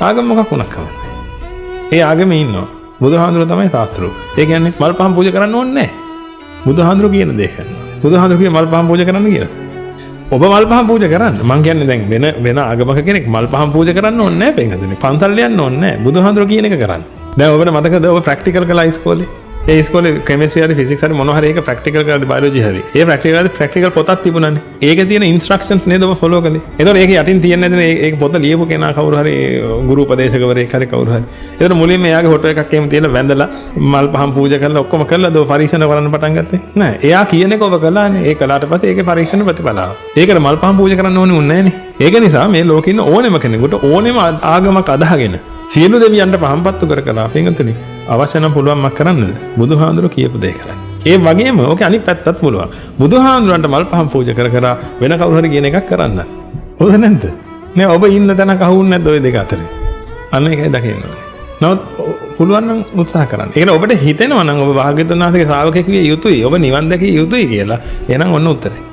ආගම මොකක් වුණත් කමන්නේ. ඒ ආගමේ ඉන්නවා. බුදුහාඳුර තමයි සාස්ත්‍රෝ. ඒ කියන්නේ මල් පහන් පූජා කරන්න ඕනේ නැහැ. බුදුහාඳුර කියන දේ කරනවා. බුදුහාඳුර කියන මල් පහන් පූජා කරන්න කියලා. ඔබ මල් පහන් පූජා කරන්න. මං කියන්නේ දැන් වෙන ආගමක කෙනෙක් මල් පහන් පූජා කරන්න ඕනේ නැහැ පෙන්ගතුනේ. පන්සල් යන්න ඕනේ නැහැ. බුදුහාඳුර කියන එක කරන්න. දැන් ඔබට මතකද ඔබ ප්‍රැක්ටිකල් කළා ඉස්කෝලේ? ඒ ඉස්කෝලේ කෙමිස්ට්‍රි හරි ෆිසික්ස් හරි මොනවා හරි ඒක ප්‍රැක්ටිකල් කරලා බයොලොජි හරි. ඒ ප්‍රැක්ටිකල් පොතක් තිබුණානේ. ඒකේ තියෙන ඉන්ස්ට්‍රක්ෂන්ස් නේද ඔබ ෆලෝ කළේ. ඒතකොට ඒක යටින් තියෙන්නේ නැද්ද ඒක පොත ලියපු කෙනා කවුරු හරි ගුරු උපදේශකවරයෙක් හරි කවුරු හරි. ඒතකොට මුලින්ම එයාගේ ෆොටෝ එකක් එහෙම තියලා වැඳලා මල් පහන් පූජා කරලා ඔක්කොම කළා දෝ පරීක්ෂණ කරන්න පටන් ගත්තේ. නෑ. එයා කියන එක ඔබ කළානේ. ඒ කළාට පස්සේ ඒකේ පරීක්ෂණ ප්‍රතිඵල ආවා. ඒකට මල් පහන් පූජා කරන්න ඕනේ නැහැනේ. ඒක නිසා මේ ලෝකේ ඉන්න ඕනෙම කෙනෙකුට ඕනෙම ආගමක් අදහගෙන සියලු දෙවියන්ට පහම්පත්තු කර පින්තුනි අවශ්‍ය නම් පුළුවන් මක් කරන්නද? බුදුහාඳුර කියපු දේ කරන්න. ඒ වගේම ඕකේ අනිත් පැත්තත් පුළුවන්. බුදුහාඳුරන්ට මල් පහන් පූජා කර වෙන කවුරු හරි කියන එකක් කරන්න. හොඳ නැද්ද? නේ ඔබ ඉන්න තැනක අහුන්නේ නැද්ද ওই දෙක අතරේ? අන්න ඒකයි දකින්න ඕනේ. නමුත් පුළුවන් නම් උත්සාහ කරන්න. ඒ කියන්නේ ඔබට හිතෙනවා නම් ඔබ භාග්‍යවතුන් වහන්සේගේ ශ්‍රාවකෙක් විය යුතුයි. ඔබ නිවන් දැකිය යුතුයි කියලා. එහෙනම් ඔන්න උත්තරේ.